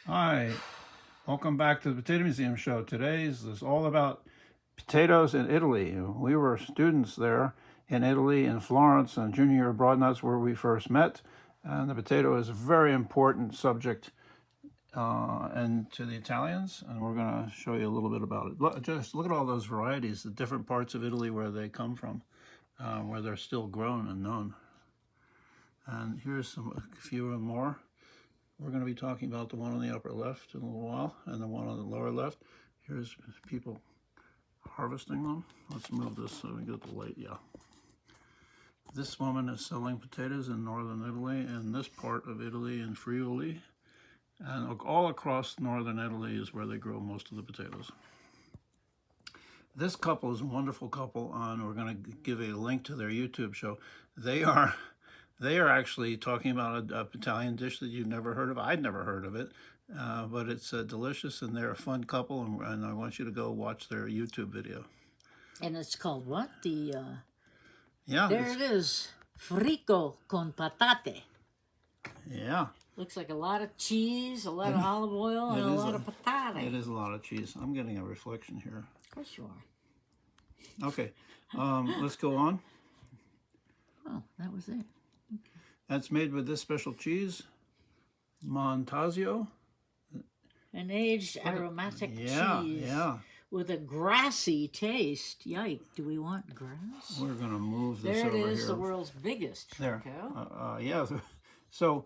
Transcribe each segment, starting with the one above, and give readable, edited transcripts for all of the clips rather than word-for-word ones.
Hi, welcome back to the Potato Museum show. Today's is all about potatoes in Italy. We were students there in Italy, in Florence, on junior year abroad, and that's where we first met. And the potato is a very important subject and to the Italians, and we're going to show you a little bit about it. Just look at all those varieties, the different parts of Italy where they come from, where they're still grown and known. And here's a few more. We're going to be talking about the one on the upper left in a little while, and the one on the lower left. Here's people harvesting them. Let's move this so we get the light. Yeah. This woman is selling potatoes in northern Italy, and this part of Italy in Friuli. And all across northern Italy is where they grow most of the potatoes. This couple is a wonderful couple, and we're going to give a link to their YouTube show. They are actually talking about a Italian dish that you've never heard of. I'd never heard of it, but it's delicious, and they're a fun couple, and I want you to go watch their YouTube video. And it's called what? Yeah. There it is. Frico con patate. Yeah. Looks like a lot of cheese, a lot of olive oil, and a lot of patate. It is a lot of cheese. I'm getting a reflection here. Of course you are. Okay. Let's go on. Oh, that was it. That's made with this special cheese, Montasio. An aged aromatic cheese. Yeah. With a grassy taste. Yike, do we want grass? We're going to move this over here. There it is, the world's biggest There. frico. Yeah. So,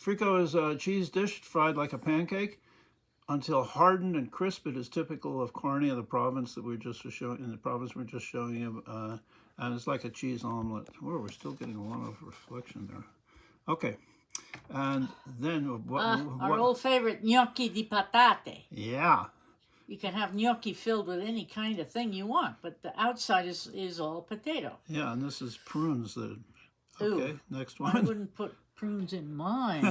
frico is a cheese dish fried like a pancake until hardened and crisp. It is typical of Carnia, the province that we're just showing you. And it's like a cheese omelet. Oh, we're still getting a lot of reflection there. Okay. And then our old favorite, gnocchi di patate. Yeah. You can have gnocchi filled with any kind of thing you want, but the outside is all potato. Yeah, and this is prunes. Okay, next one. I wouldn't put prunes in mine,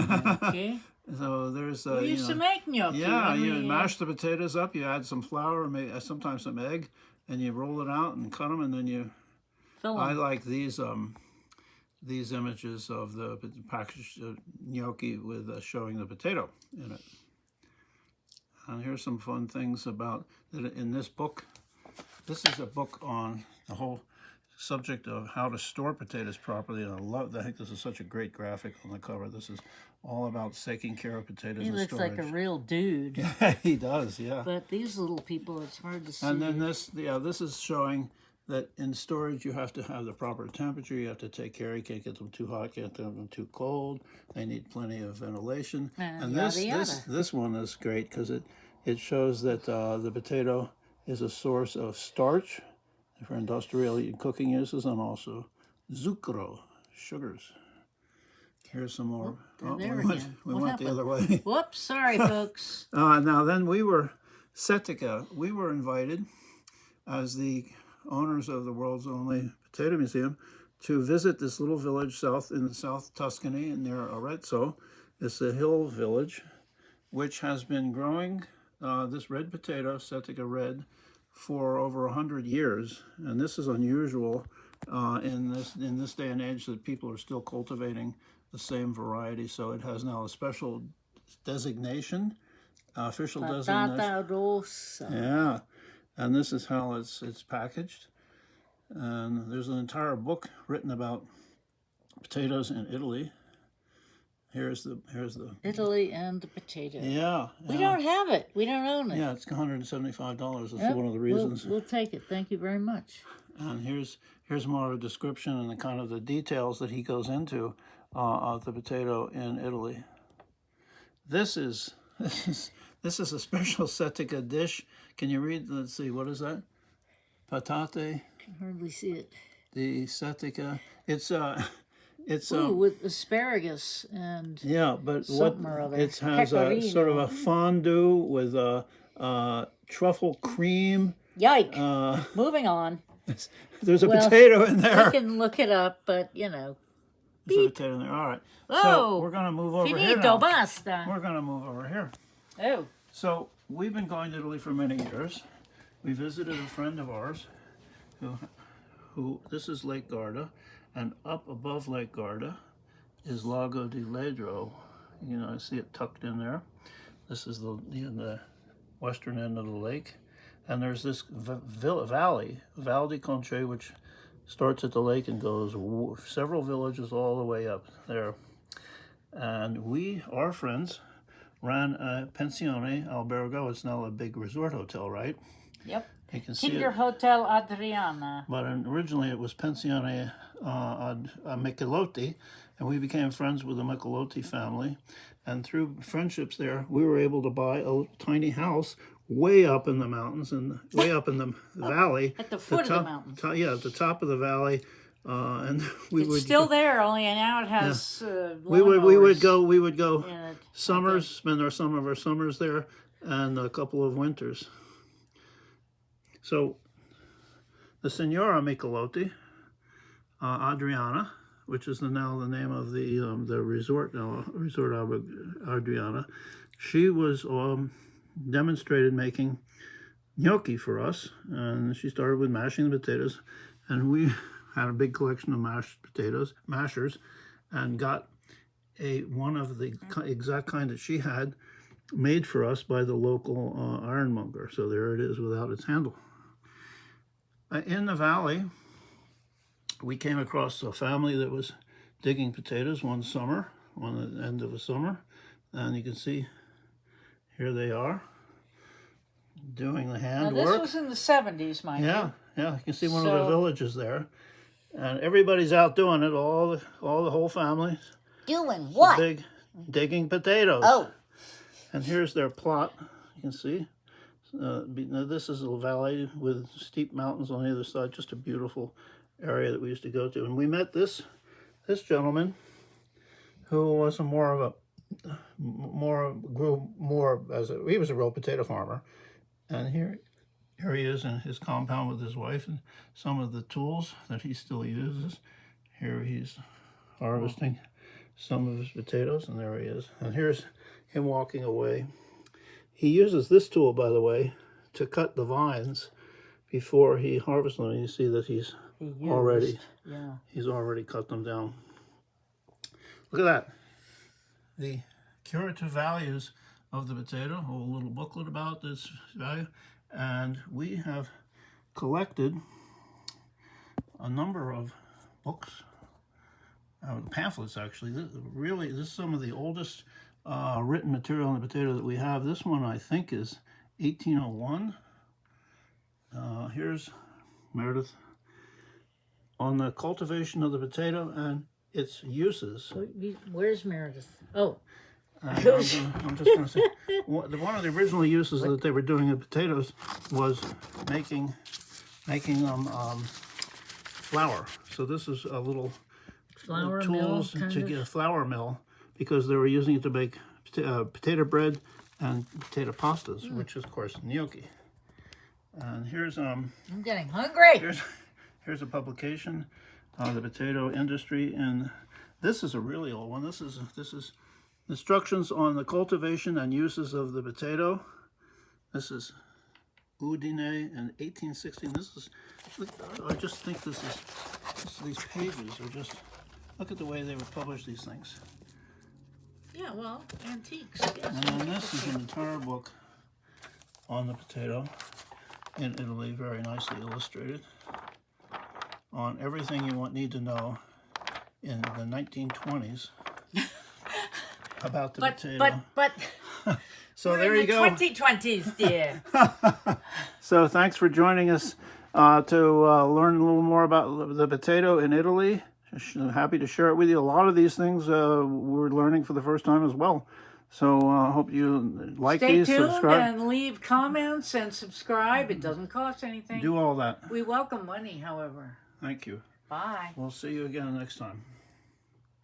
okay? So there's we used to make gnocchi. Yeah, you mash the potatoes up, you add some flour, sometimes some egg, and you roll it out and cut them, and then you fill them. I like these images of the packaged gnocchi with showing the potato in it. And here's some fun things about that in this book. This is a book on the whole subject of how to store potatoes properly, and I think this is such a great graphic on the cover. This is all about taking care of potatoes and storage. He looks like a real dude. Yeah, he does, yeah. But these little people, it's hard to see. And then this is showing that in storage you have to have the proper temperature. You have to take care. You can't get them too hot, can't get them too cold. They need plenty of ventilation. And this one is great because it shows that the potato is a source of starch for industrial cooking uses, and also zucchero, sugars. Here's some more. We went the other way. Whoops, sorry, folks. Now then, we were invited as the owners of the world's only potato museum to visit this little village in South Tuscany near Arezzo. It's a hill village which has been growing this red potato, Setica red, for over 100 years, and this is unusual in this day and age that people are still cultivating the same variety. So it has now a special designation, official designation. Patata rossa. Yeah, and this is how it's packaged. And there's an entire book written about potatoes in Italy. Here's the Italy and the potato. Yeah. We don't have it. We don't own it. Yeah, it's $175. That's one of the reasons. We'll take it. Thank you very much. And here's more of a description and the kind of the details that he goes into of the potato in Italy. This is a special Setica dish. Can you read? Let's see. What is that? Patate. I can hardly see it. The Setica. It's with asparagus and but something or other. It has a sort of a fondue with truffle cream. Yike! Moving on. There's a potato in there. You can look it up, but There's a potato in there. All right. Oh, so we're going to move over here now. Basta. We're going to move over here. Oh. So we've been going to Italy for many years. We visited a friend of ours who this is Lake Garda, and up above Lake Garda is Lago di Ledro. I see it tucked in there. This is the western end of the lake. And there's this valley, Val di Concei, which starts at the lake and goes several villages all the way up there. And our friends, ran a pensione albergo. It's now a big resort hotel, right? Yep. You can see Kinder it. Hotel Adriana. But originally it was Pensione ad Michelotti, and we became friends with the Michelotti family. And through friendships there, we were able to buy a tiny house way up in the mountains and way up in the valley. At the foot of the mountains. Yeah, at the top of the valley. And we It's would still there, only now it has we would go in it, summers, spend some of our summers there, and a couple of winters. So the Signora Michelotti, Adriana, which is now the name of the resort now, Resort Adriana, she was demonstrated making gnocchi for us, and she started with mashing the potatoes, and we had a big collection of mashers, and got one of the exact kind that she had made for us by the local ironmonger. So there it is without its handle. In the valley, we came across a family that was digging potatoes one the end of the summer, and you can see here they are doing the handwork. Now this was in the 70s, mind you. Yeah, you can see one of the villages there. And everybody's out doing it, all the whole family. Doing what? Big digging potatoes. Oh. And here's their plot. You can see. Now this is a valley with steep mountains on the other side. Just a beautiful area that we used to go to. And we met this gentleman who was he was a real potato farmer. And here he is in his compound with his wife and some of the tools that he still uses. Here he's harvesting some of his potatoes, and there he is. And here's him walking away. He uses this tool, by the way, to cut the vines before he harvests them. You see that he's already cut them down. Look at that. The curative values of the potato, a whole little booklet about this value. And we have collected a number of books, pamphlets actually. This is some of the oldest written material on the potato that we have. This one I think is 1801. Here's Meredith on the cultivation of the potato and its uses. Where's Meredith? Oh. I'm just going to say, one of the original uses that they were doing in potatoes was making flour. So this is a little Flour tools mill, to get a flour mill, because they were using it to make potato bread and potato pastas, which is of course gnocchi. And here's I'm getting hungry. Here's a publication on the potato industry, and this is a really old one. This is Instructions on the Cultivation and Uses of the Potato. This is Udine in 1816. I just think these pages are just, look at the way they would publish these things. Yeah, well, antiques. Yes. And then this is an entire book on the potato in Italy, very nicely illustrated, on everything you need to know in the 1920s. About the potato. But so there you go. 2020s, dear. So thanks for joining us to learn a little more about the potato in Italy. Happy to share it with you. A lot of these things we're learning for the first time as well. So I hope you like these. Stay tuned subscribe, and leave comments and subscribe. It doesn't cost anything. do all that. We welcome money, however. Thank you. Bye. We'll see you again next time.